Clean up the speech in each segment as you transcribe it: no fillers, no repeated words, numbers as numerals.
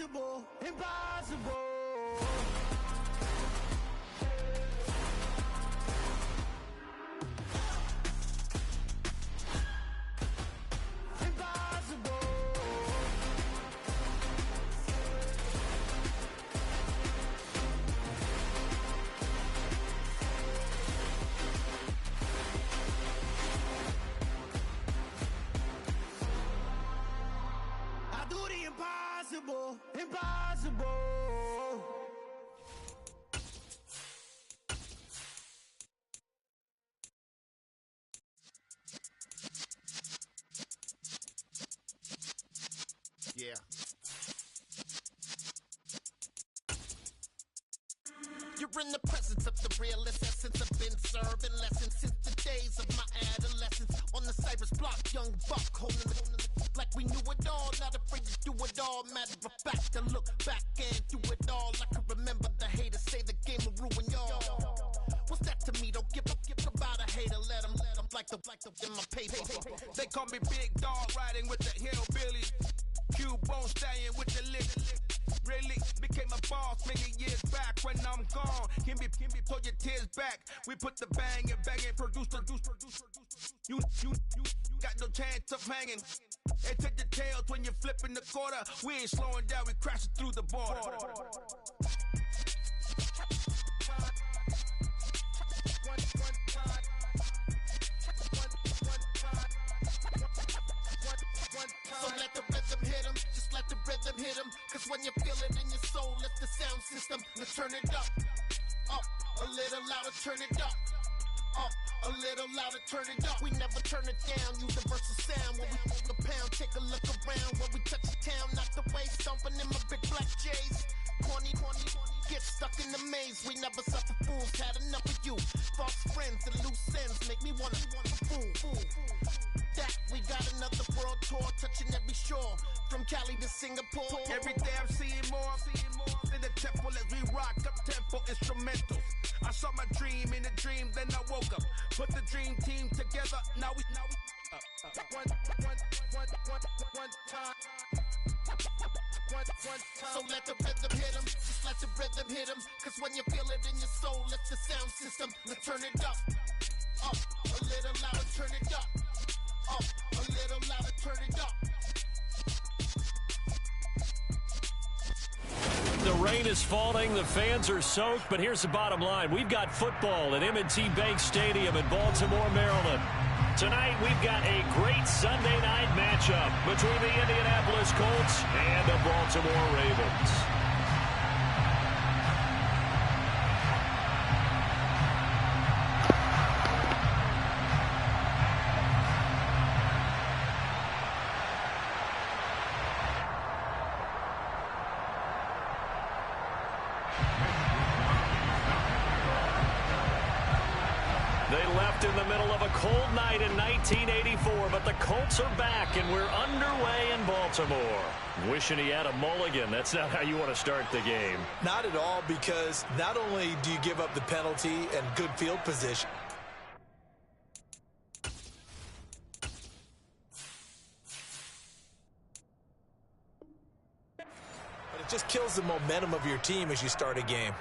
Impossible, impossible. Impossible, impossible. Yeah. You're in the presence of the realest essence. I've been serving lessons since the days of my adolescence. On the Cypress block, young buck holding the like we knew it all, not afraid to do it all. Matter of fact, to look back and do it all. I can remember the haters say the game will ruin y'all. What's that to me? Don't give about a hater. Let them like the in my paper. They call me Big Dog, riding with the hillbilly. Cubone staying with the lick. Really became a boss many years back. When I'm gone, can be pull your tears back. We put the bang and produce. You got no chance of hanging. They take the tails when you're flipping the quarter. We ain't slowing down, we crashing through the border. So let the rhythm hit him, just let the rhythm hit him. Cause when you feel it in your soul, lift the sound system. Let's turn it up, a little louder, turn it up. A little louder, turn it up. We never turn it down, universal sound. When we hold the pound, take a look around. When we touch the town, not the way, stomping in my big black J's. Corny, get stuck in the maze. We never suffer fools, had enough of you. False friends and loose ends make me wanna fool. That we got another world tour, touching every shore. From Cali to Singapore. Every day I'm seeing more in the temple as we rock up tempo instrumentals. I saw my dream in a dream, then I woke up. Put the dream team together, now we one time. So let the rhythm hit him, just let the rhythm hit him. Cause when you feel it in your soul, lift the sound system. Let's turn it up, a little louder, turn it up, a little louder, turn it up. The rain is falling, the fans are soaked, but here's the bottom line. We've got football at M&T Bank Stadium in Baltimore, Maryland. Tonight, we've got a great Sunday night matchup between the Indianapolis Colts and the Baltimore Ravens. They left in the middle of a cold night in 1984, but the Colts are back, and we're underway in Baltimore. Wishing he had a mulligan. That's not how you want to start the game. Not at all, because not only do you give up the penalty and good field position, but it just kills the momentum of your team as you start a game.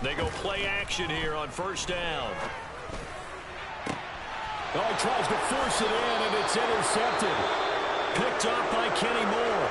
They go play action here on first down. Oh, he tries to force it in, and it's intercepted. Picked up by Kenny Moore.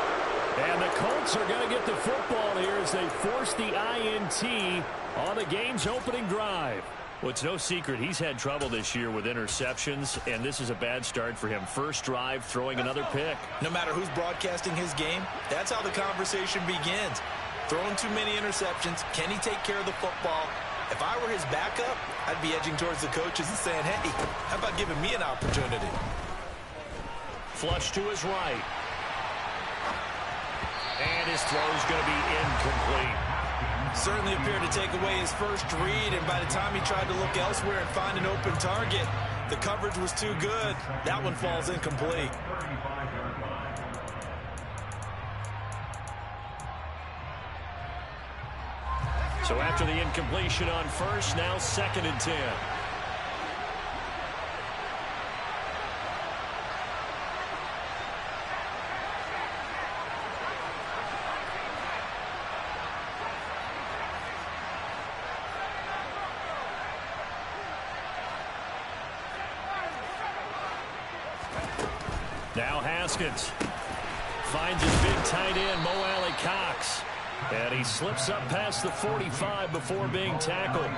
And the Colts are going to get the football here as they force the INT on the game's opening drive. Well, it's no secret he's had trouble this year with interceptions, and this is a bad start for him. First drive, throwing another pick. No matter who's broadcasting his game, that's how the conversation begins. Throwing too many interceptions. Can he take care of the football? If I were his backup, I'd be edging towards the coaches and saying, hey, how about giving me an opportunity? Flush to his right. And his throw is going to be incomplete. Certainly appeared to take away his first read, and by the time he tried to look elsewhere and find an open target, the coverage was too good. That one falls incomplete. So after the incompletion on first, now 2nd and 10. Now Haskins finds his big tight end, Mo Alley-Cox. And he slips up past the 45 before being tackled.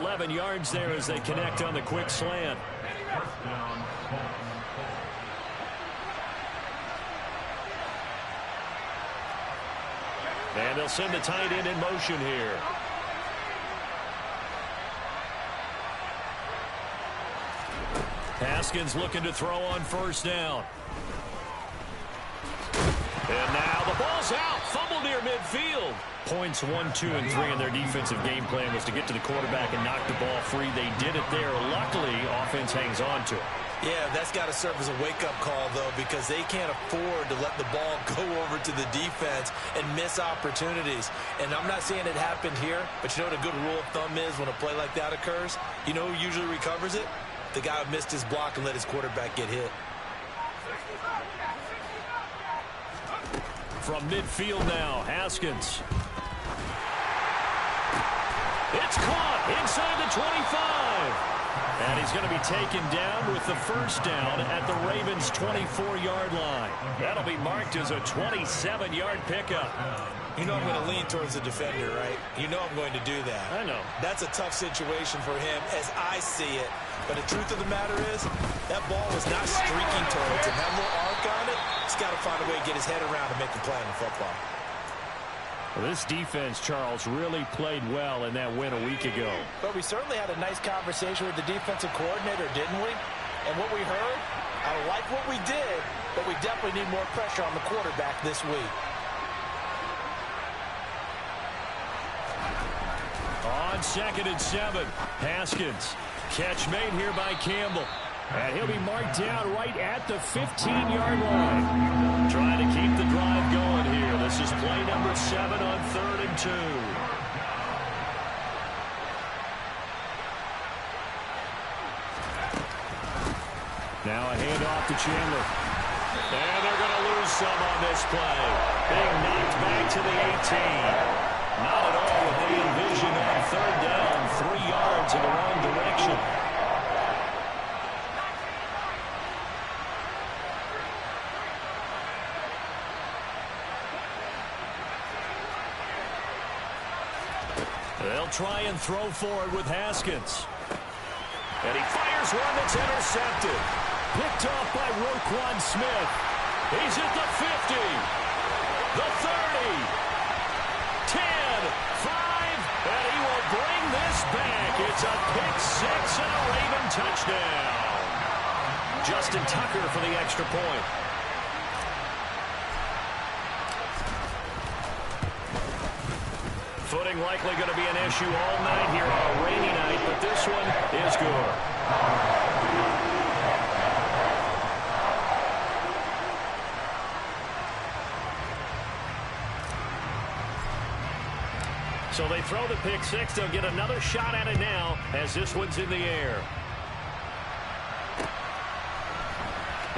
11 yards there as they connect on the quick slant. And they'll send the tight end in motion here. Haskins looking to throw on first down. And now the ball's out. Fumble near midfield. Points 1, 2, and 3 in their defensive game plan was to get to the quarterback and knock the ball free. They did it there. Luckily, offense hangs on to it. Yeah, that's got to serve as a wake-up call, though, because they can't afford to let the ball go over to the defense and miss opportunities. And I'm not saying it happened here, but you know what a good rule of thumb is when a play like that occurs? You know who usually recovers it? The guy who missed his block and let his quarterback get hit. From midfield now, Haskins. It's caught inside the 25. And he's going to be taken down with the first down at the Ravens' 24-yard line. That'll be marked as a 27-yard pickup. You know I'm going to lean towards the defender, right? You know I'm going to do that. I know. That's a tough situation for him as I see it. But the truth of the matter is, that ball was not streaking towards him. That little arc on it, he's got to find a way to get his head around and make the play in the football. Well, this defense, Charles, really played well in that win a week ago. But we certainly had a nice conversation with the defensive coordinator, didn't we? And what we heard, I like what we did, but we definitely need more pressure on the quarterback this week. On 2nd and 7, Haskins. Catch made here by Campbell. And he'll be marked down right at the 15-yard line. Trying to keep the drive going here. This is play number 7 on 3rd and 2. Now a handoff to Chandler. And they're going to lose some on this play. Being knocked back to the 18. Not at all what they envisioned on 3rd down. 3 yards in the wrong direction. They'll try and throw forward with Haskins. And he fires one that's intercepted. Picked off by Roquan Smith. He's at the 50. The 30. 10. 5. And he will bring this back. It's a pick-6 and a Raven touchdown. Justin Tucker for the extra point. Footing likely going to be an issue all night here on a rainy night, but this one is good. So they throw the pick-6. They'll get another shot at it now as this one's in the air.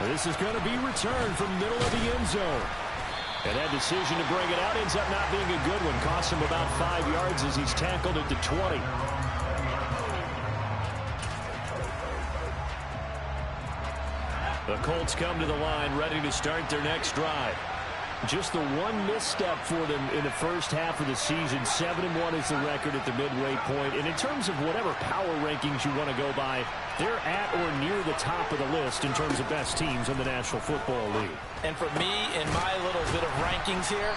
This is going to be returned from middle of the end zone. And that decision to bring it out ends up not being a good one. Costs him about 5 yards as he's tackled at the 20. The Colts come to the line ready to start their next drive. Just the one misstep for them in the first half of the season. 7-1 is the record at the midway point. And in terms of whatever power rankings you want to go by, they're at or near the top of the list in terms of best teams in the National Football League. And for me, in my little bit of rankings here,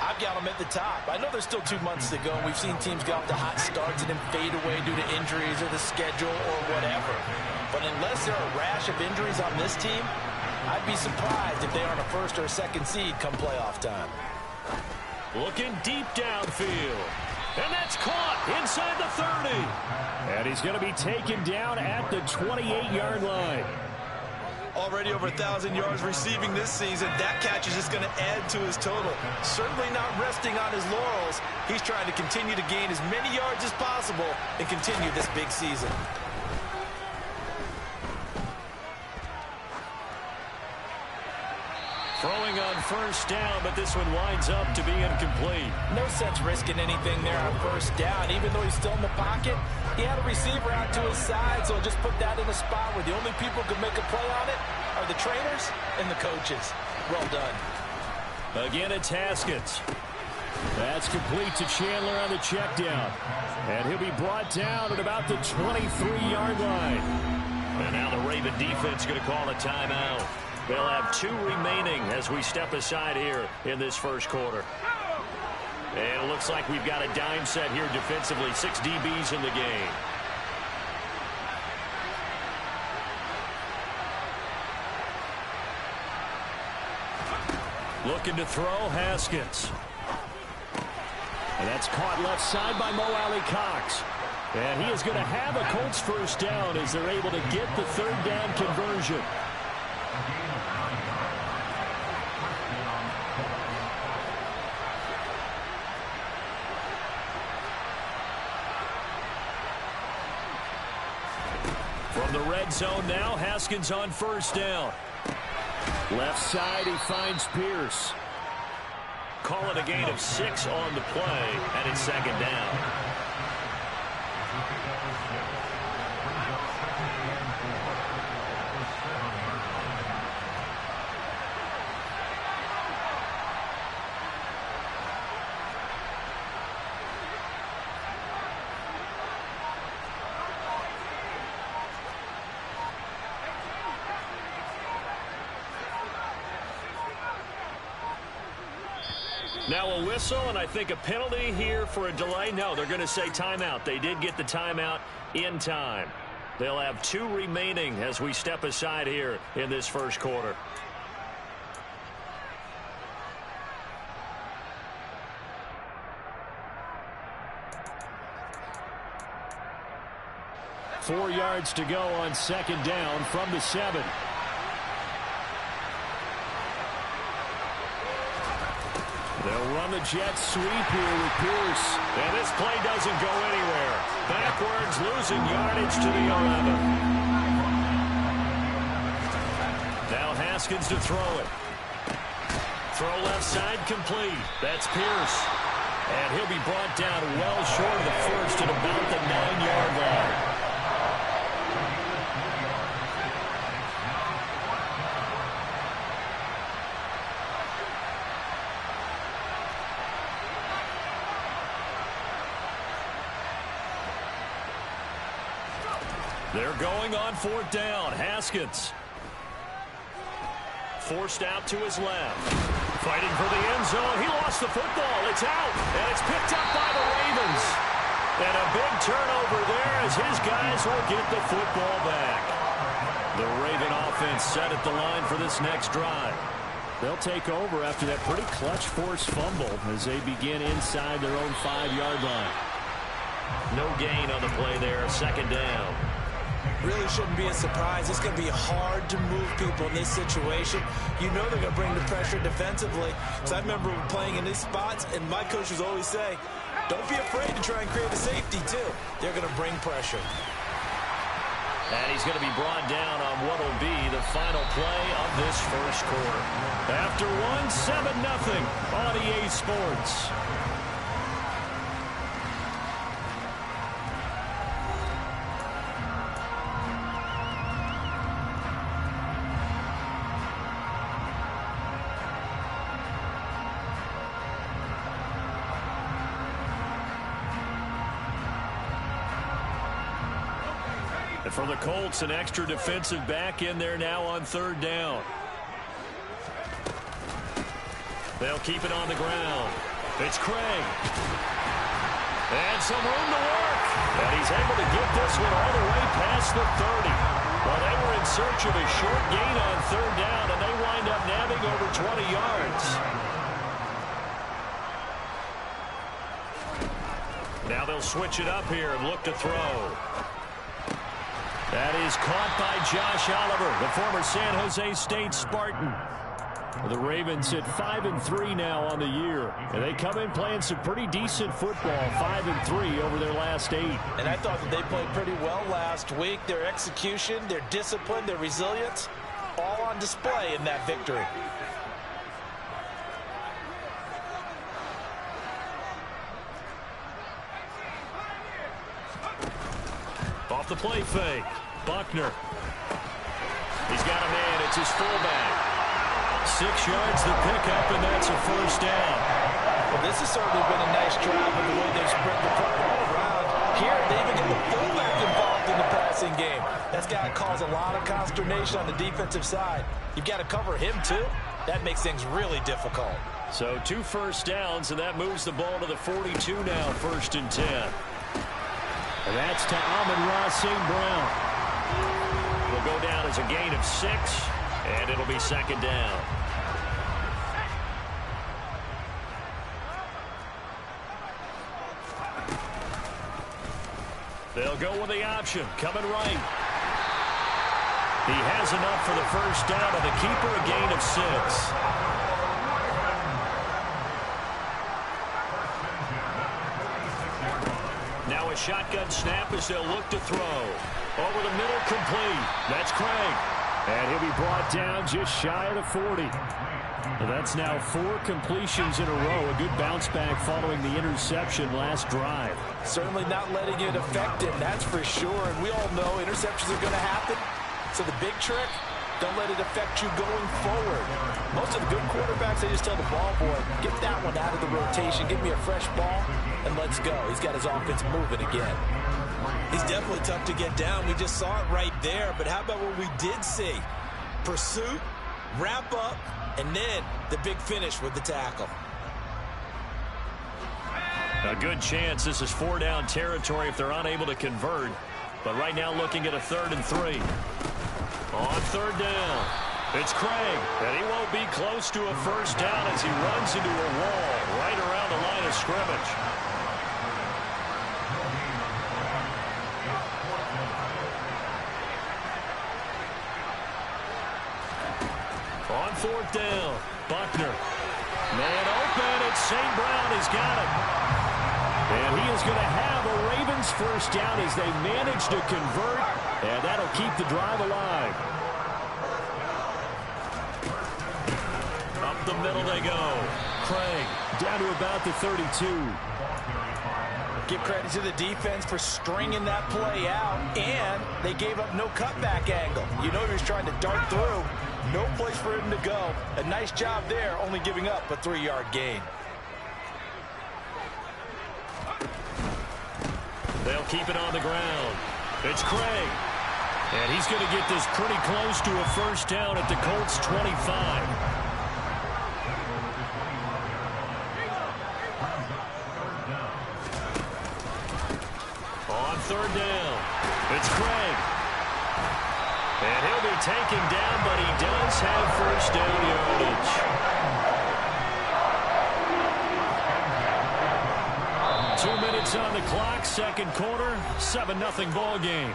I'm I'll get them at the top. I know there's still 2 months to go, and we've seen teams get off to hot starts and then fade away due to injuries or the schedule or whatever. But unless there are a rash of injuries on this team, I'd be surprised if they aren't a first or a second seed come playoff time. Looking deep downfield. And that's caught inside the 30. And he's going to be taken down at the 28-yard line. Already over 1,000 yards receiving this season. That catch is just going to add to his total. Certainly not resting on his laurels. He's trying to continue to gain as many yards as possible and continue this big season. Throwing on first down, but this one winds up to be incomplete. No sense risking anything there on first down. Even though he's still in the pocket, he had a receiver out to his side, so just put that in a spot where the only people who can make a play on it are the trainers and the coaches. Well done. Again, it's Haskins. That's complete to Chandler on the check down. And he'll be brought down at about the 23-yard line. And now the Raven defense is going to call a timeout. They'll have 2 remaining as we step aside here in this first quarter. And it looks like we've got a dime set here defensively. 6 DBs in the game. Looking to throw, Haskins. And that's caught left side by Mo Alley-Cox. And he is going to have a Colts first down as they're able to get the 3rd down conversion. From the red zone now, Haskins on first down. Left side, he finds Pierce. Call it a gain of 6 on the play, and it's 2nd down. Now a whistle, and I think a penalty here for a delay. No, they're going to say timeout. They did get the timeout in time. They'll have 2 remaining as we step aside here in this first quarter. Four yards to go on 2nd down from the 7. They'll run the jet sweep here with Pierce. And this play doesn't go anywhere. Backwards, losing yardage to the 11. Now Haskins to throw it. Throw left side complete. That's Pierce. And he'll be brought down well short of the first at about the 9-yard line. They're going on 4th down. Haskins. Forced out to his left. Fighting for the end zone. He lost the football. It's out. And it's picked up by the Ravens. And a big turnover there as his guys will get the football back. The Raven offense set at the line for this next drive. They'll take over after that pretty clutch forced fumble as they begin inside their own 5-yard line. No gain on the play there. 2nd down. Really shouldn't be a surprise. It's going to be hard to move people in this situation. You know they're going to bring the pressure defensively. So I remember playing in these spots, and my coaches always say, don't be afraid to try and create a safety, too. They're going to bring pressure. And he's going to be brought down on what will be the final play of this first quarter. After one, 7-0 on EA Sports. And for the Colts, an extra defensive back in there now on 3rd down. They'll keep it on the ground. It's Craig. And some room to work. And he's able to get this one all the way past the 30. Well, they were in search of a short gain on third down, and they wind up nabbing over 20 yards. Now they'll switch it up here and look to throw. That is caught by Josh Oliver, the former San Jose State Spartan. The Ravens at 5-3 now on the year. And they come in playing some pretty decent football, 5-3 over their last 8. And I thought that they played pretty well last week. Their execution, their discipline, their resilience, all on display in that victory. Off the play fake. Buckner. He's got a man. It's his fullback. 6 yards the pickup, and that's a first down. Well, this has certainly been a nice drive with the way they've spread the football around. Here, they even get the fullback involved in the passing game. That's got to cause a lot of consternation on the defensive side. You've got to cover him, too. That makes things really difficult. So 2 first downs, and that moves the ball to the 42 now, 1st and 10. And that's to Amon-Ra St. Brown. Will go down as a gain of 6, and it'll be 2nd down. They'll go with the option, coming right. He has enough for the first down, and the keeper a gain of 6. Now a shotgun snap as they'll look to throw. Over the middle, complete. That's Craig. And he'll be brought down just shy of the 40. Well, that's now 4 completions in a row. A good bounce back following the interception last drive. Certainly not letting it affect him, that's for sure. And we all know interceptions are going to happen. So the big trick, don't let it affect you going forward. Most of the good quarterbacks, they just tell the ball boy, get that one out of the rotation, give me a fresh ball, and let's go. He's got his offense moving again. He's definitely tough to get down. We just saw it right there. But how about what we did see? Pursuit, wrap up, and then the big finish with the tackle. A good chance this is 4-down territory if they're unable to convert. But right now looking at a 3rd and 3. On 3rd down, it's Craig. And he won't be close to a first down as he runs into a wall right around the line of scrimmage. On 4th down, Buckner. Man open, it's St. Brown. He's got it. And he is going to have a Ravens first down as they manage to convert. And that'll keep the drive alive. Up the middle they go. Craig down to about the 32. Give credit to the defense for stringing that play out, and they gave up no cutback angle. You know he was trying to dart through. No place for him to go. A nice job there, only giving up a 3-yard gain. They'll keep it on the ground. It's Craig. And he's going to get this pretty close to a first down at the Colts' 25. On 3rd down, it's Craig. And he'll be taken down, but he does have first down yardage. Two minutes on the clock, 2nd quarter, 7-0 ball game.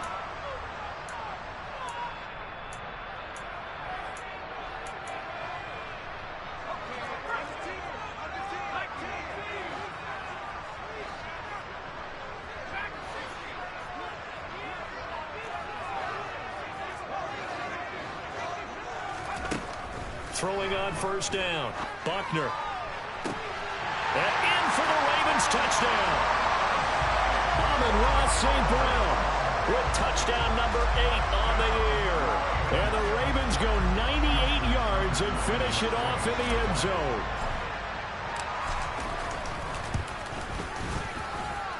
Throwing on first down, Buckner. And in for the Ravens touchdown. Amon-Ra St. Brown with touchdown number 8 on the year. And the Ravens go 98 yards and finish it off in the end zone.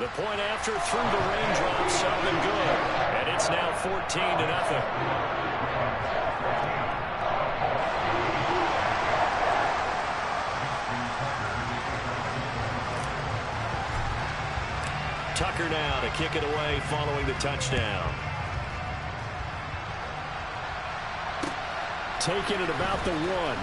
The point after through the raindrops up and good. And it's now 14-0. Tucker now to kick it away following the touchdown. Taking it about the 1.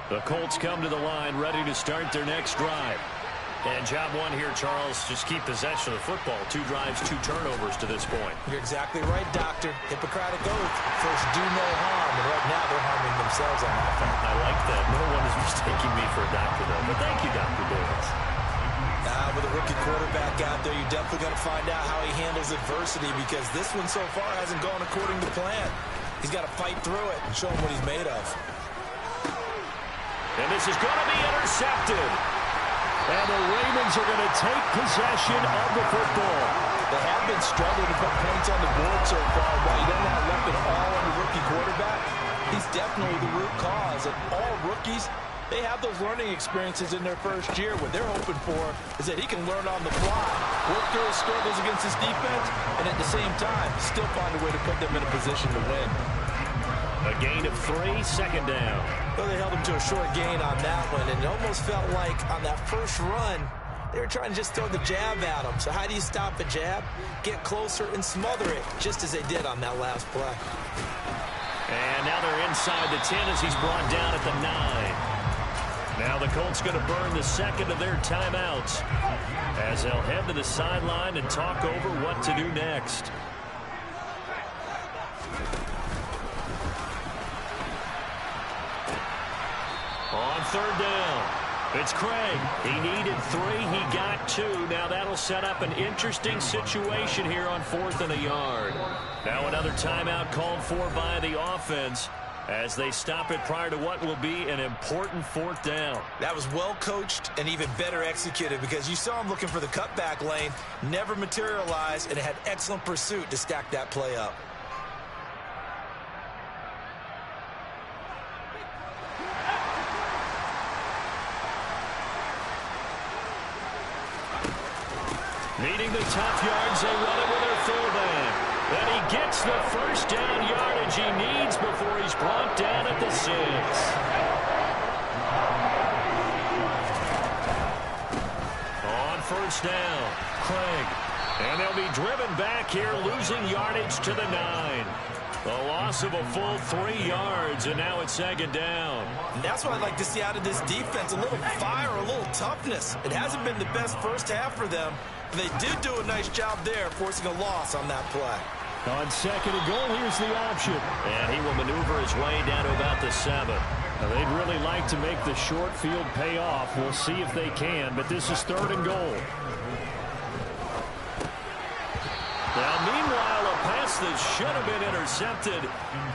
The Colts come to the line, ready to start their next drive. And job one here, Charles, just keep possession of the football. 2 drives, 2 turnovers to this point. You're exactly right, Doctor. Hippocratic oath. First, do no harm. And right now, they're harming themselves on offense. I like that. No one is mistaking me for a doctor, though. But thank you, Dr. Davis. With a rookie quarterback out there, you're definitely going to find out how he handles adversity, because this one so far hasn't gone according to plan. He's got to fight through it and show him what he's made of. And this is going to be intercepted. And the Ravens are going to take possession of the football. They have been struggling to put points on the board so far. While you don't have left it all on the rookie quarterback, he's definitely the root cause. And all rookies, they have those learning experiences in their first year. What they're hoping for is that he can learn on the fly, work through his struggles against his defense, and at the same time, still find a way to put them in a position to win. A gain of 3, second down. Well, they held him to a short gain on that one, and it almost felt like on that first run, they were trying to just throw the jab at him. So how do you stop a jab? Get closer and smother it, just as they did on that last play. And now they're inside the 10 as he's brought down at the 9. Now the Colts going to burn the second of their timeouts as they'll head to the sideline and talk over what to do next. On third down, it's Craig. He needed 3. He got 2. Now that'll set up an interesting situation here on 4th and a yard. Now another timeout called for by the offense as they stop it prior to what will be an important 4th down. That was well coached and even better executed, because you saw him looking for the cutback lane, never materialized, and had excellent pursuit to stack that play up. Needing the tough yards, they run it with their fullback. And he gets the first down yardage he needs before he's brought down at the 6. On first down, Craig. And they'll be driven back here, losing yardage to the 9. A loss of a full 3 yards, and now it's second down. And that's what I'd like to see out of this defense, a little fire, a little toughness. It hasn't been the best first half for them. They did do a nice job there, forcing a loss on that play. On second and goal, here's the option. And he will maneuver his way down to about the 7. Now, they'd really like to make the short field pay off. We'll see if they can, but this is third and goal. Now, meanwhile, a pass that should have been intercepted,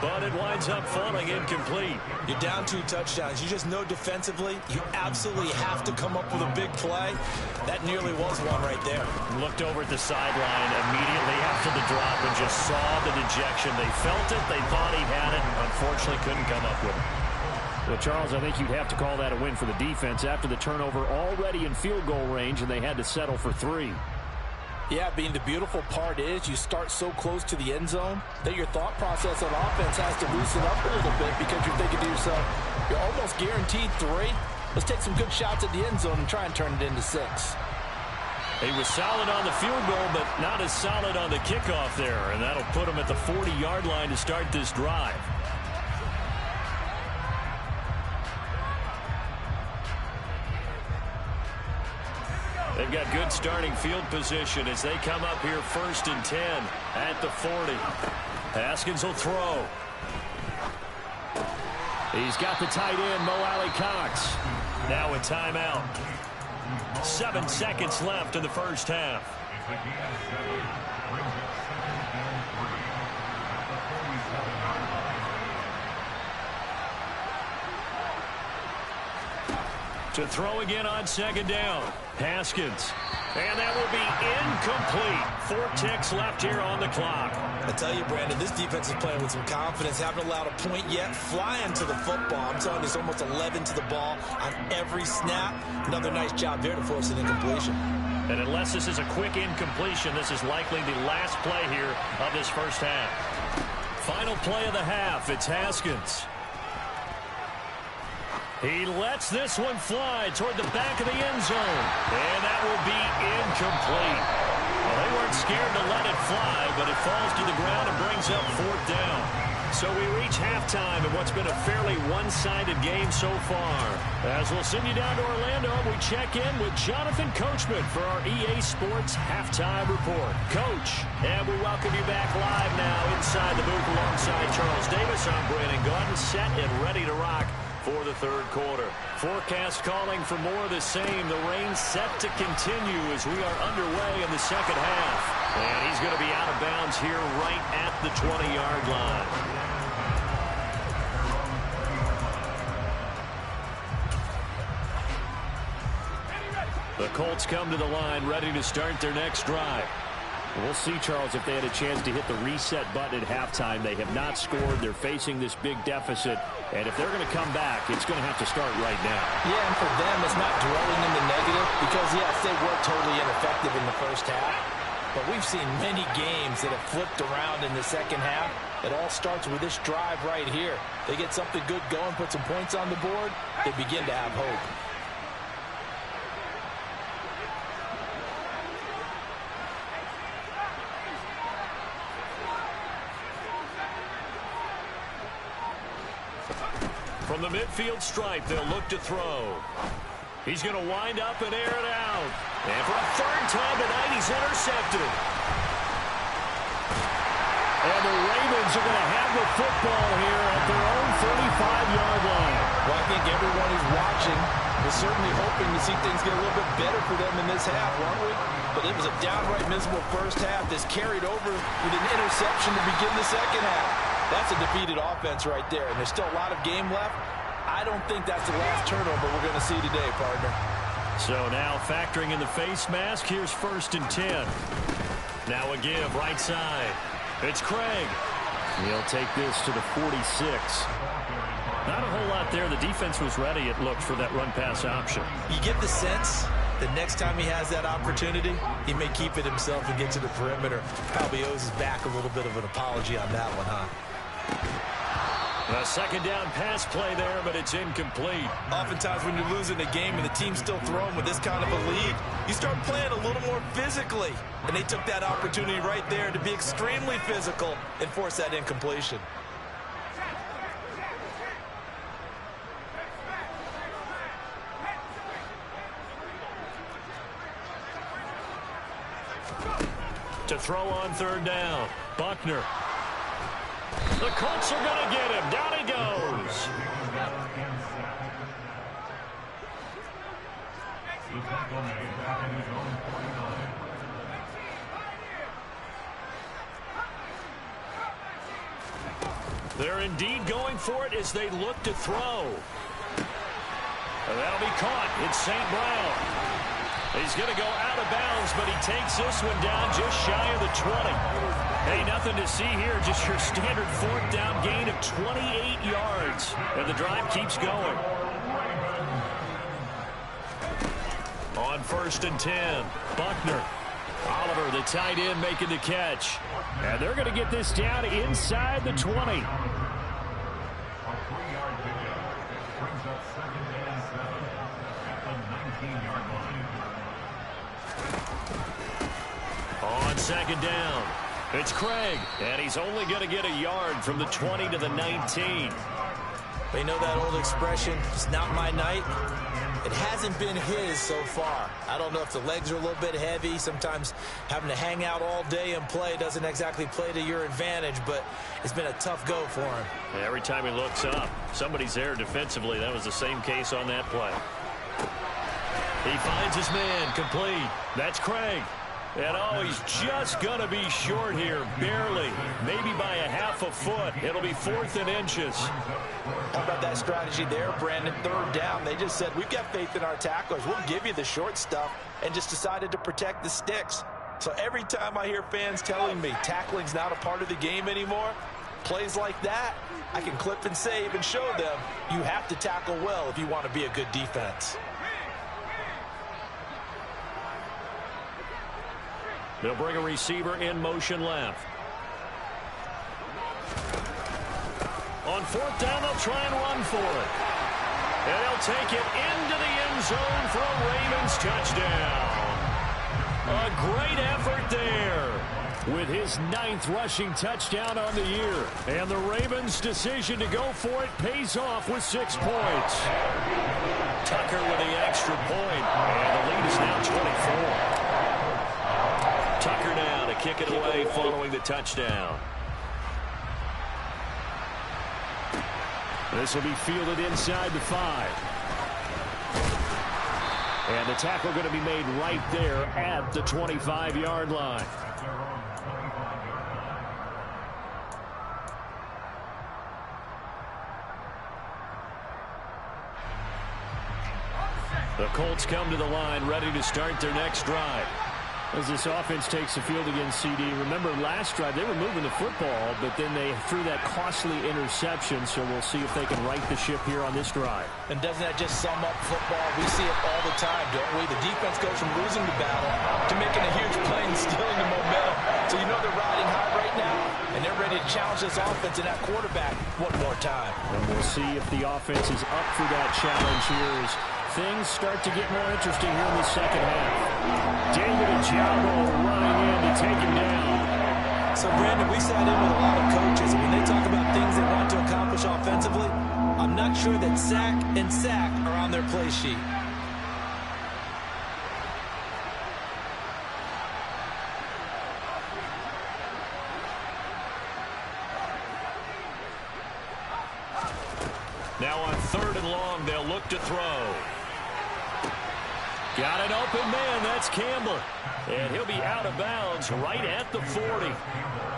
but it winds up falling incomplete. You're down 2 touchdowns. You just know defensively you absolutely have to come up with a big play. That nearly was one right there. Looked over at the sideline immediately after the drop and just saw the dejection. They felt it. They thought he had it. Unfortunately, couldn't come up with it. Well, Charles, I think you'd have to call that a win for the defense after the turnover already in field goal range, and they had to settle for 3. Yeah, being the beautiful part is you start so close to the end zone that your thought process on offense has to loosen up a little bit, because you're thinking to yourself, you're almost guaranteed 3. Let's take some good shots at the end zone and try and turn it into 6. He was solid on the field goal, but not as solid on the kickoff there, and that'll put him at the 40-yard line to start this drive. They've got good starting field position as they come up here 1st and 10 at the 40. Haskins will throw. He's got the tight end, Mo Alley-Cox. Now a timeout. 7 seconds left in the first half. To throw again on second down. Haskins. And that will be incomplete. 4 ticks left here on the clock. I tell you, Brandon, this defense is playing with some confidence. Haven't allowed a point yet. Flying to the football. I'm telling you, it's almost 11 to the ball on every snap. Another nice job there to force an incompletion. And unless this is a quick incompletion, this is likely the last play here of this first half. Final play of the half. It's Haskins. He lets this one fly toward the back of the end zone. And that will be incomplete. Well, they weren't scared to let it fly, but it falls to the ground and brings up 4th down. So we reach halftime in what's been a fairly one-sided game so far. As we'll send you down to Orlando, we check in with Jonathan Coachman for our EA Sports Halftime Report. Coach, and we welcome you back live now inside the booth alongside Charles Davis. I'm Brandon Gaudin, set and ready to rock for the third quarter. Forecast calling for more of the same. The rain set to continue as we are underway in the second half. And he's going to be out of bounds here right at the 20-yard line. The Colts come to the line ready to start their next drive. We'll see, Charles, if they had a chance to hit the reset button at halftime. They have not scored. They're facing this big deficit. And if they're going to come back, it's going to have to start right now. Yeah, and for them, it's not dwelling in the negative because, yes, they were totally ineffective in the first half. But we've seen many games that have flipped around in the second half. It all starts with this drive right here. They get something good going, put some points on the board, they begin to have hope. From the midfield stripe, they'll look to throw. He's going to wind up and air it out. And for a third time tonight, he's intercepted. And the Ravens are going to have the football here at their own 35-yard line. Well, I think everyone who's watching is certainly hoping to see things get a little bit better for them in this half, aren't we? But it was a downright miserable first half that's carried over with an interception to begin the second half. That's a defeated offense right there, and there's still a lot of game left. I don't think that's the last turnover we're going to see today, partner. So now factoring in the face mask, here's 1st and 10. Now a give right side. It's Craig. He'll take this to the 46. Not a whole lot there. The defense was ready, it looked, for that run-pass option. You get the sense the next time he has that opportunity, he may keep it himself and get to the perimeter. Probably owes his back a little bit of an apology on that one, huh? A second down pass play there, but it's incomplete. Oftentimes when you're losing a game and the team's still throwing with this kind of a lead, you start playing a little more physically. And they took that opportunity right there to be extremely physical and force that incompletion. To throw on third down, Buckner. The Colts are going to get him. Down he goes. They're indeed going for it as they look to throw. And that'll be caught. It's St. Brown. He's going to go out of bounds, but he takes this one down just shy of the 20. Hey, nothing to see here, just your standard 4th down gain of 28 yards. And the drive keeps going. On 1st and 10, Buckner. Oliver, the tight end, making the catch. And they're going to get this down inside the 20. On second down, it's Craig, and he's only going to get a yard from the 20 to the 19. They know that old expression, it's not my night. It hasn't been his so far. I don't know if the legs are a little bit heavy. Sometimes having to hang out all day and play doesn't exactly play to your advantage, but it's been a tough go for him. Every time he looks up, somebody's there defensively. That was the same case on that play. He finds his man complete. That's Craig. And oh, he's just going to be short here, barely, maybe by a half a foot. It'll be 4th and inches. How about that strategy there, Brandon? 3rd down. They just said, we've got faith in our tacklers. We'll give you the short stuff, and just decided to protect the sticks. So every time I hear fans telling me tackling's not a part of the game anymore, plays like that, I can clip and save and show them you have to tackle well if you want to be a good defense. They'll bring a receiver in motion left. On 4th down, they'll try and run for it. And they'll take it into the end zone for a Ravens touchdown. A great effort there with his 9th rushing touchdown on the year. And the Ravens' decision to go for it pays off with 6 points. Tucker with the extra point, and the lead is now 24. Tucker now to kick it away following the touchdown. This will be fielded inside the 5. And the tackle going to be made right there at the 25-yard line. The Colts come to the line ready to start their next drive. As this offense takes the field against CD, remember last drive they were moving the football, but then they threw that costly interception, so we'll see if they can right the ship here on this drive. And doesn't that just sum up football? We see it all the time, don't we? The defense goes from losing the battle to making a huge play and stealing the momentum. So you know they're riding high right now, and they're ready to challenge this offense and that quarterback one more time. And we'll see if the offense is up for that challenge here as things start to get more interesting here in the second half. David Ojabo running in to take him down. So, Brandon, we sat in with a lot of coaches, and when they talk about things they want to accomplish offensively, I'm not sure that sack and sack are on their play sheet. Now on 3rd and long, they'll look to throw. Got an open man, that's Campbell. And he'll be out of bounds right at the 40.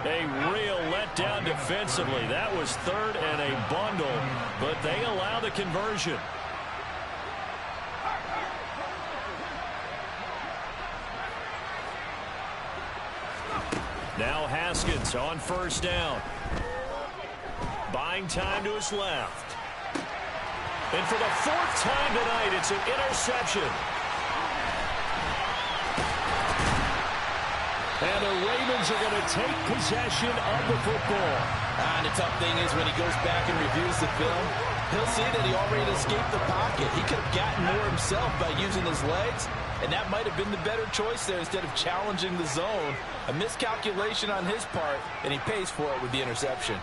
A real letdown defensively. That was 3rd and a bundle, but they allow the conversion. Now Haskins on 1st down. Buying time to his left. And for the 4th time tonight, it's an interception. And the Ravens are going to take possession of the football. And the tough thing is when he goes back and reviews the film, he'll see that he already escaped the pocket. He could have gotten more himself by using his legs, and that might have been the better choice there instead of challenging the zone. A miscalculation on his part, and he pays for it with the interception.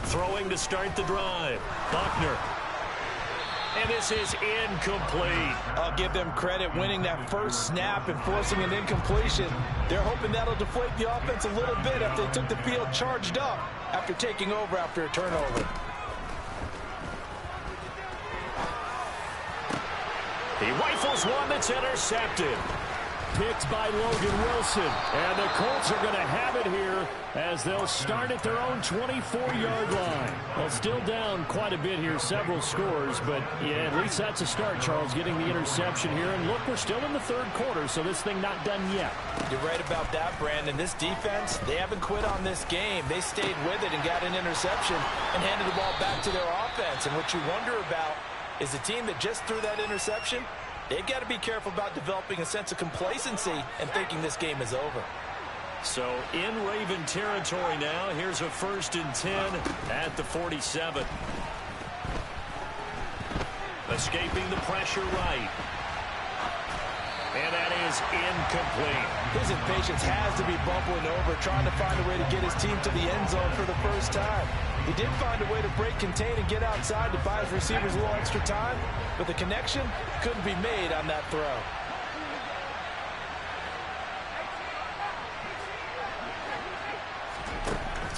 Throwing to start the drive. Buckner. And this is incomplete. I'll give them credit winning that first snap and forcing an incompletion. They're hoping that'll deflate the offense a little bit after they took the field charged up after taking over after a turnover. He rifles one that's intercepted. Picked by Logan Wilson. And the Colts are going to have it here as they'll start at their own 24-yard line. Well, still down quite a bit here, several scores, but yeah, at least that's a start, Charles, getting the interception here. And look, we're still in the 3rd quarter, so this thing not done yet. You're right about that, Brandon. This defense, they haven't quit on this game. They stayed with it and got an interception and handed the ball back to their offense. And what you wonder about is the team that just threw that interception, they've got to be careful about developing a sense of complacency and thinking this game is over. So in Raven territory now, here's a 1st and 10 at the 47. Escaping the pressure right. And that is incomplete. His impatience has to be bubbling over, trying to find a way to get his team to the end zone for the first time. He did find a way to break, contain, and get outside to buy his receivers a little extra time, but the connection couldn't be made on that throw.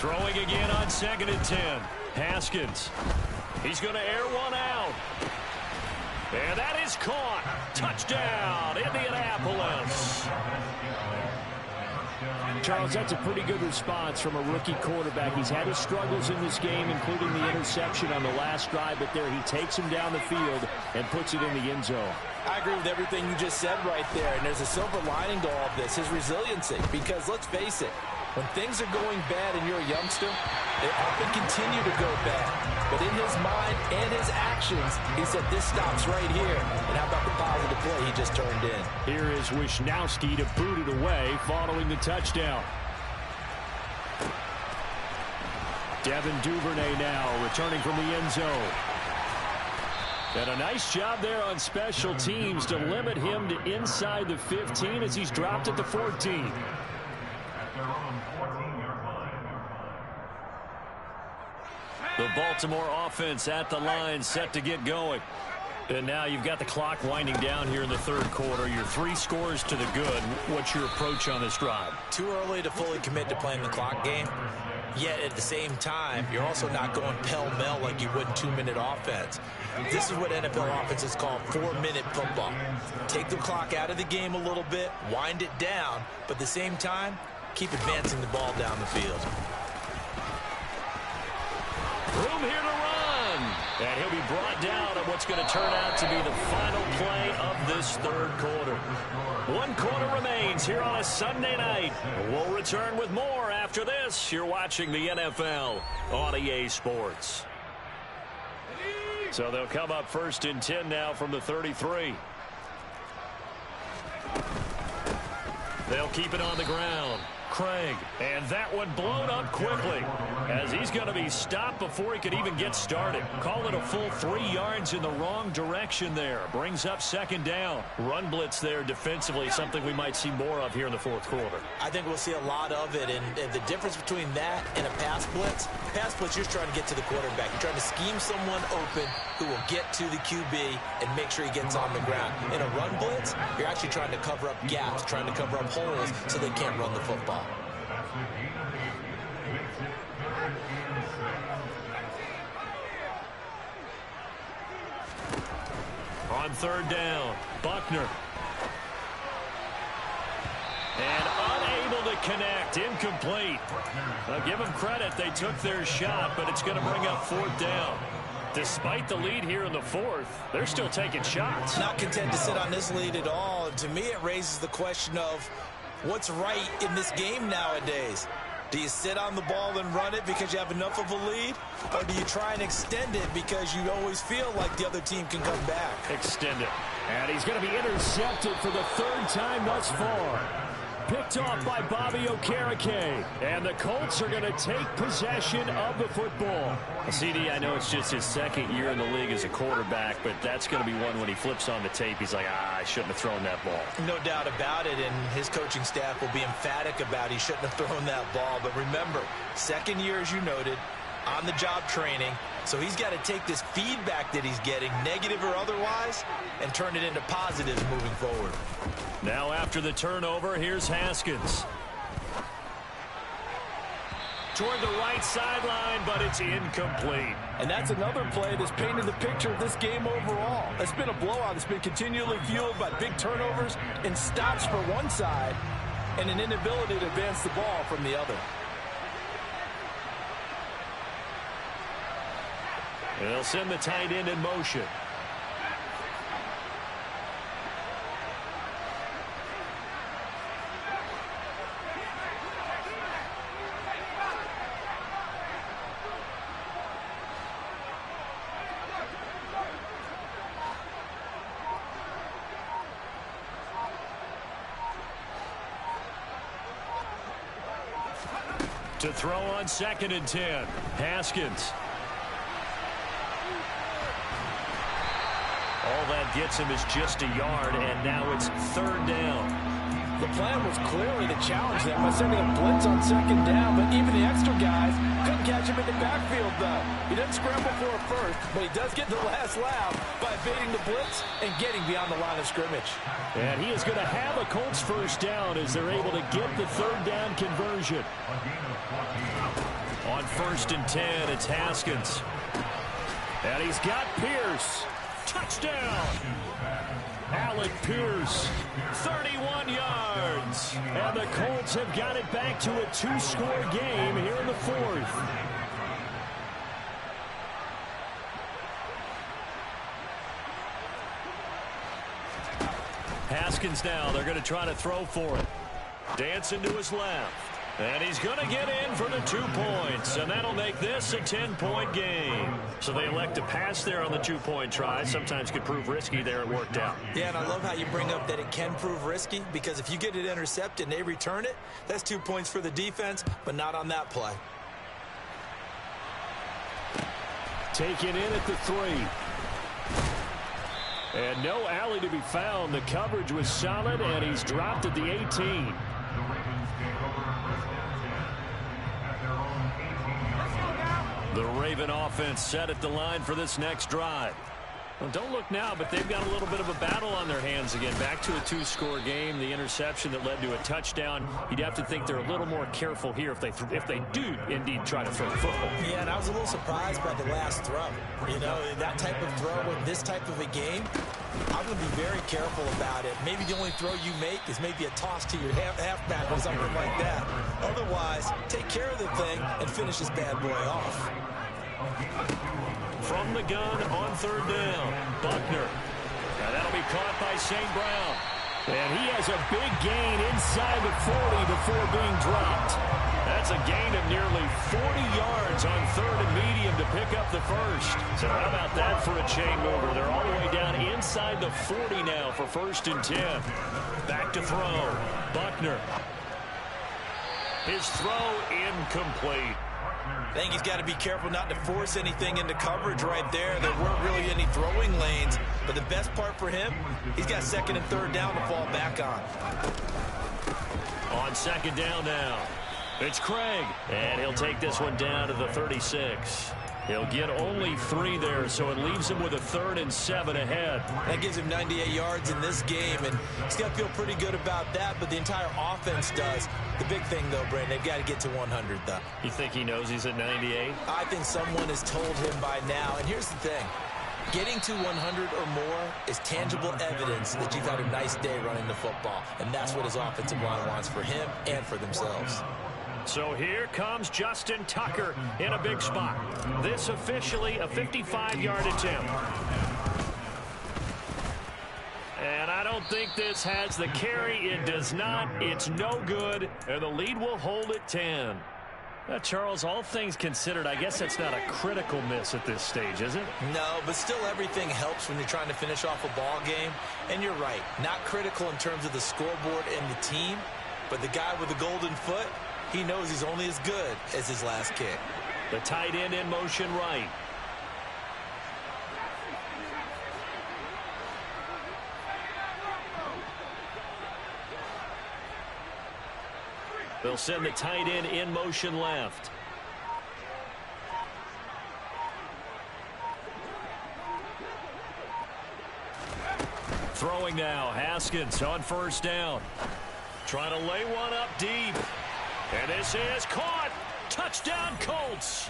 Throwing again on 2nd and 10. Haskins. He's going to air one out. And that is caught. Touchdown, Indianapolis. Charles, that's a pretty good response from a rookie quarterback. He's had his struggles in this game, including the interception on the last drive, but there he takes him down the field and puts it in the end zone. I agree with everything you just said right there, and there's a silver lining to all of this, his resiliency, because let's face it, when things are going bad and you're a youngster, they often continue to go bad. But in his mind and his actions, he said, this stops right here. And how about the positive play he just turned in? Here is Wisnowski to boot it away following the touchdown. Devin Duvernay now returning from the end zone. And a nice job there on special teams to limit him to inside the 15 as he's dropped at the 14. The Baltimore offense at the line, set to get going. And now you've got the clock winding down here in the third quarter. Your 3 scores to the good. What's your approach on this drive? Too early to fully commit to playing the clock game. Yet at the same time, you're also not going pell-mell like you would in 2-minute offense. This is what NFL offenses call 4-minute football. Take the clock out of the game a little bit, wind it down, but at the same time, keep advancing the ball down the field. Room here to run. And he'll be brought down on what's going to turn out to be the final play of this third quarter. 1 quarter remains here on a Sunday night. We'll return with more after this. You're watching the NFL on EA Sports. So they'll come up 1st and 10 now from the 33. They'll keep it on the ground. Craig, and that one blown up quickly as he's going to be stopped before he could even get started. Call it a full 3 yards in the wrong direction there. Brings up 2nd down. Run blitz there defensively, something we might see more of here in the 4th quarter. I think we'll see a lot of it, and the difference between that and a pass blitz, you're trying to get to the quarterback. You're trying to scheme someone open who will get to the QB and make sure he gets on the ground. In a run blitz, you're actually trying to cover up gaps, trying to cover up holes so they can't run the football. On 3rd down, Buckner. And unable to connect, incomplete. I'll give them credit, they took their shot, but it's going to bring up 4th down. Despite the lead here in the 4th, they're still taking shots. Not content to sit on this lead at all. And to me, it raises the question of what's right in this game nowadays. Do you sit on the ball and run it because you have enough of a lead? Or do you try and extend it because you always feel like the other team can come back? Extend it. And he's going to be intercepted for the 3rd time thus far. Picked off by Bobby Okereke. And the Colts are going to take possession of the football. CD, I know it's just his 2nd year in the league as a quarterback, but that's going to be one when he flips on the tape. He's like, I shouldn't have thrown that ball. No doubt about it, and his coaching staff will be emphatic about he shouldn't have thrown that ball. But remember, 2nd year, as you noted, on-the-job training. So he's got to take this feedback that he's getting, negative or otherwise, and turn it into positives moving forward. Now after the turnover, here's Haskins. Toward the right sideline, but it's incomplete. And that's another play that's painted the picture of this game overall. It's been a blowout. It's been continually fueled by big turnovers and stops for one side and an inability to advance the ball from the other. They'll send the tight end in motion. To throw on 2nd and 10. Haskins. All that gets him is just a yard, and now it's 3rd down. The plan was clearly to challenge them by sending a blitz on 2nd down, but even the extra guys couldn't catch him in the backfield, though. He doesn't scramble for a first, but he does get the last laugh by evading the blitz and getting beyond the line of scrimmage. And he is going to have a Colts 1st down as they're able to get the 3rd down conversion. On 1st and 10, it's Haskins. And he's got Pierce. Touchdown! Alec Pierce, 31 yards. And the Colts have got it back to a 2-score game here in the 4th. Haskins now, they're going to try to throw for it. Dancing to his left. And he's going to get in for the 2 points. And that'll make this a 10-point game. So they elect to pass there on the 2-point try. Sometimes could prove risky there. It worked out. Yeah, and I love how you bring up that it can prove risky, because if you get it intercepted and they return it, that's 2 points for the defense, but not on that play. Taken in at the 3. And no alley to be found. The coverage was solid, and he's dropped at the 18. The Raven offense set at the line for this next drive. Well, don't look now, but they've got a little bit of a battle on their hands again. Back to a 2-score game. The interception that led to a touchdown. You'd have to think they're a little more careful here if they do indeed try to throw the football. Yeah, and I was a little surprised by the last throw. You know, that type of throw in this type of a game, I'm going to be very careful about it. Maybe the only throw you make is maybe a toss to your halfback or something like that. Otherwise, take care of the thing and finish this bad boy off. From the gun on 3rd down, Buckner. And that'll be caught by St. Brown. And he has a big gain inside the 40 before being dropped. That's a gain of nearly 40 yards on 3rd and medium to pick up the first. So how about that for a chain mover? They're all the way down inside the 40 now for 1st and 10. Back to throw. Buckner. His throw incomplete. I think he's got to be careful not to force anything into coverage right there. There weren't really any throwing lanes. But the best part for him, he's got 2nd and 3rd down to fall back on. On 2nd down now, it's Craig. And he'll take this one down to the 36. He'll get only 3 there, so it leaves him with a 3rd and 7 ahead. That gives him 98 yards in this game, and he's got to feel pretty good about that, but the entire offense does. The big thing, though, Brandon, they've got to get to 100, though. You think he knows he's at 98? I think someone has told him by now, and here's the thing. Getting to 100 or more is tangible evidence that you've had a nice day running the football, and that's what his offensive line wants for him and for themselves. So here comes Justin Tucker in a big spot. This officially a 55-yard attempt. And I don't think this has the carry. It does not. It's no good. And the lead will hold at 10. Charles, all things considered, I guess that's not a critical miss at this stage, is it? No, but still everything helps when you're trying to finish off a ball game. And you're right, not critical in terms of the scoreboard and the team, but the guy with the golden foot, he knows he's only as good as his last kick. The tight end in motion right. They'll send the tight end in motion left. Throwing now, Haskins on 1st down. Trying to lay one up deep. And this is caught. Touchdown, Colts.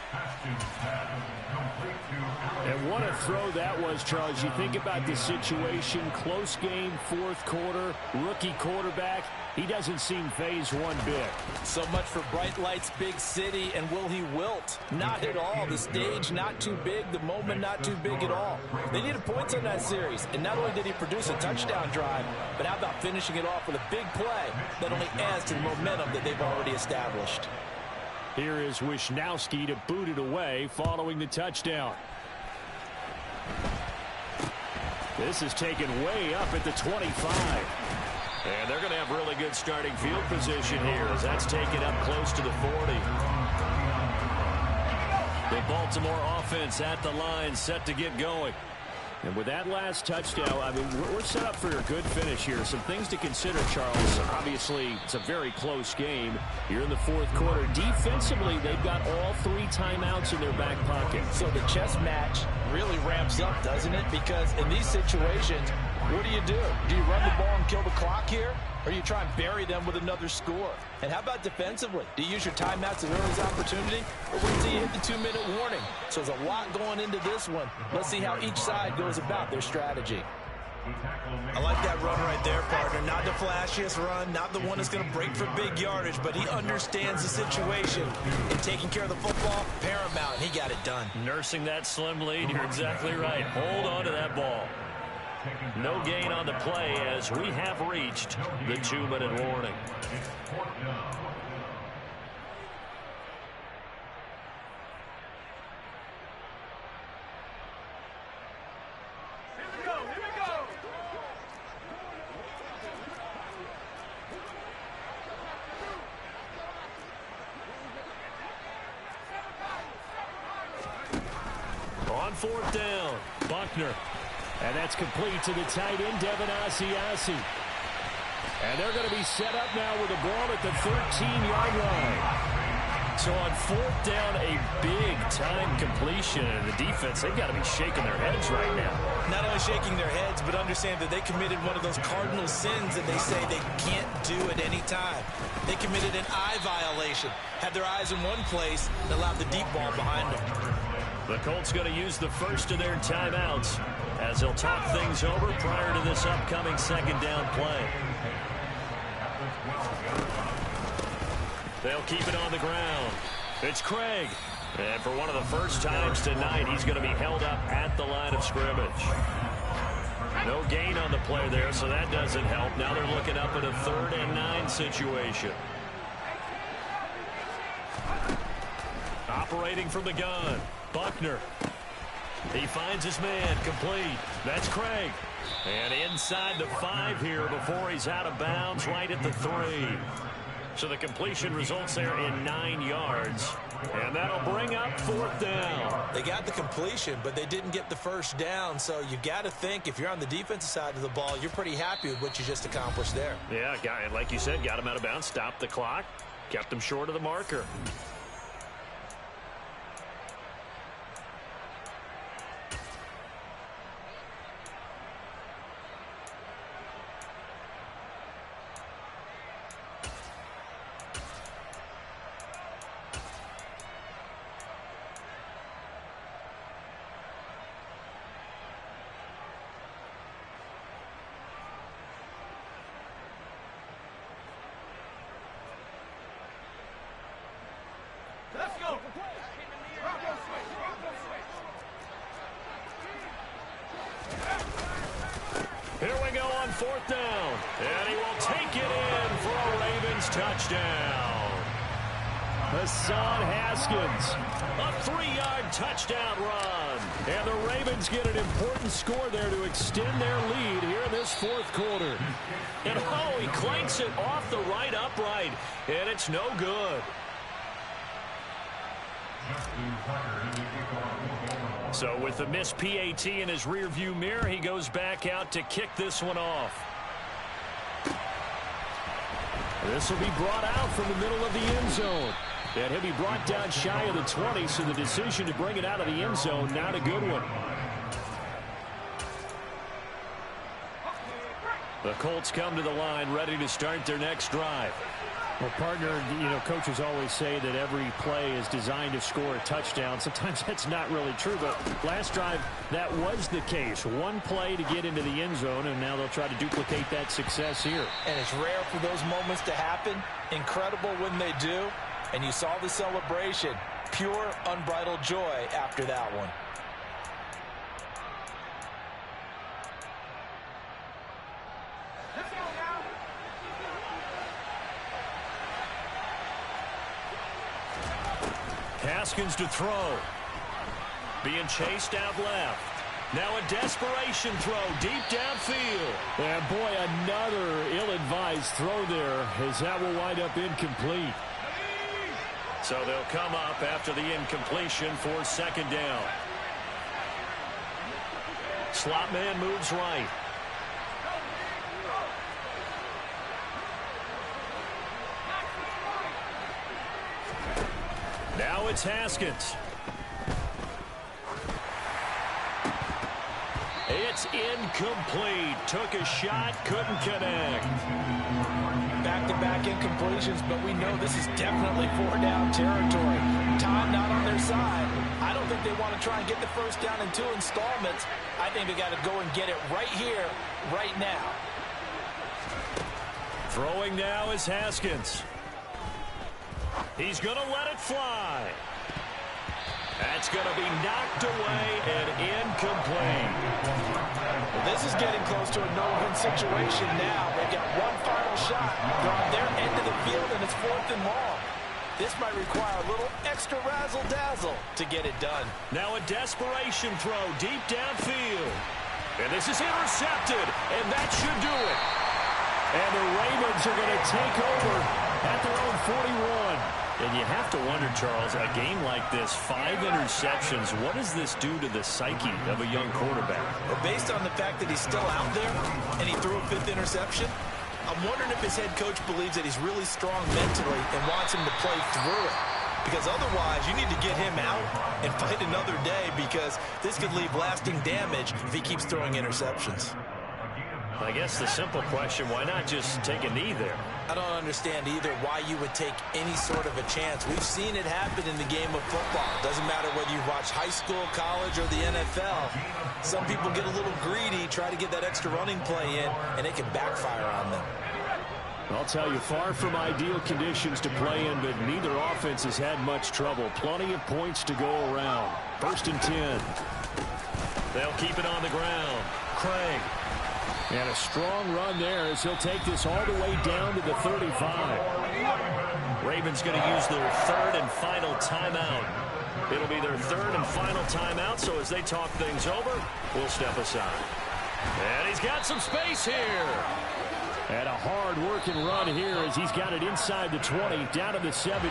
And what a throw that was, Charles. You think about the situation, close game, 4th quarter, rookie quarterback. He doesn't seem phased one bit. So much for bright lights, big city, and will he wilt? Not at all. The stage not too big, the moment not too big at all. They needed points on that series, and not only did he produce a touchdown drive, but how about finishing it off with a big play that only adds to the momentum that they've already established. Here is Wisnowski to boot it away following the touchdown. This is taken way up at the 25. And they're going to have really good starting field position here as that's taken up close to the 40. The Baltimore offense at the line set to get going. And with that last touchdown, I mean, we're set up for a good finish here. Some things to consider, Charles. Obviously, it's a very close game here in the 4th quarter. Defensively, they've got all 3 timeouts in their back pocket. So the chess match really ramps up, doesn't it? Because in these situations, what do? Do you run the ball and kill the clock here? Or do you try and bury them with another score? And how about defensively? Do you use your timeouts as early as opportunity? Or wait until you hit the 2-minute warning? So there's a lot going into this one. Let's see how each side goes about their strategy. I like that run right there, partner. Not the flashiest run, not the one that's going to break for big yardage, but he understands the situation. And taking care of the football, paramount. He got it done. Nursing that slim lead, you're exactly right. Hold on to that ball. No gain on the play as we have reached the 2-minute warning. On 4th down, Buckner. And that's complete to the tight end, Devin Asiasi. And they're going to be set up now with the ball at the 13-yard line. So on 4th down, a big-time completion. And the defense, they've got to be shaking their heads right now. Not only shaking their heads, but understand that they committed one of those cardinal sins that they say they can't do at any time. They committed an eye violation, had their eyes in one place, and allowed the deep ball behind them. The Colts going to use the first of their timeouts as they'll talk things over prior to this upcoming 2nd down play. They'll keep it on the ground. It's Craig. And for one of the first times tonight, he's going to be held up at the line of scrimmage. No gain on the play there, so that doesn't help. Now they're looking up at a 3rd and 9 situation. Operating from the gun, Buckner. He finds his man, complete. That's Craig. And inside the 5 here before he's out of bounds, right at the 3. So the completion results there in 9 yards. And that'll bring up 4th down. They got the completion, but they didn't get the first down. So you got to think if you're on the defensive side of the ball, you're pretty happy with what you just accomplished there. Yeah, like you said, got him out of bounds, stopped the clock, kept him short of the marker. Here we go on 4th down. And he will take it in for a Ravens touchdown. Hassan Haskins, a 3-yard touchdown run. And the Ravens get an important score there to extend their lead here in this 4th quarter. And oh, he clanks it off the right upright. And it's no good. So with the missed PAT in his rearview mirror, he goes back out to kick this one off. This will be brought out from the middle of the end zone. And he'll be brought down shy of the 20, so the decision to bring it out of the end zone, not a good one. The Colts come to the line ready to start their next drive. Well, partner, coaches always say that every play is designed to score a touchdown. Sometimes that's not really true, but last drive, that was the case. One play to get into the end zone, and now they'll try to duplicate that success here. And it's rare for those moments to happen. Incredible when they do. And you saw the celebration. Pure, unbridled joy after that one. Haskins to throw. Being chased out left. Now a desperation throw deep downfield. And boy, another ill-advised throw there as that will wind up incomplete. So they'll come up after the incompletion for 2nd down. Slot man moves right. Now it's Haskins. It's incomplete. Took a shot, couldn't connect. Back-to-back incompletions, but we know this is definitely 4-down territory. Time not on their side. I don't think they want to try and get the first down in 2 installments. I think they got to go and get it right here, right now. Throwing now is Haskins. He's going to let it fly. That's going to be knocked away and incomplete. Well, this is getting close to a no-win situation now. They've got one final shot. They're on their end of the field, and it's 4th and long. This might require a little extra razzle-dazzle to get it done. Now a desperation throw deep downfield. And this is intercepted, and that should do it. And the Ravens are going to take over at their own 41. And you have to wonder, Charles, a game like this, 5 interceptions, what does this do to the psyche of a young quarterback? Well, based on the fact that he's still out there and he threw a 5th interception, I'm wondering if his head coach believes that he's really strong mentally and wants him to play through it. Because otherwise, you need to get him out and fight another day, because this could leave lasting damage if he keeps throwing interceptions. I guess the simple question, why not just take a knee there? I don't understand either why you would take any sort of a chance. We've seen it happen in the game of football. Doesn't matter whether you watch high school, college, or the NFL. Some people get a little greedy, try to get that extra running play in, and it can backfire on them. I'll tell you, far from ideal conditions to play in, but neither offense has had much trouble. Plenty of points to go around. 1st and 10. They'll keep it on the ground. Craig. And a strong run there as he'll take this all the way down to the 35. Ravens going to use their 3rd and final timeout. It'll be their 3rd and final timeout, so as they talk things over, we'll step aside. And he's got some space here. And a hard-working run here as he's got it inside the 20, down to the 17.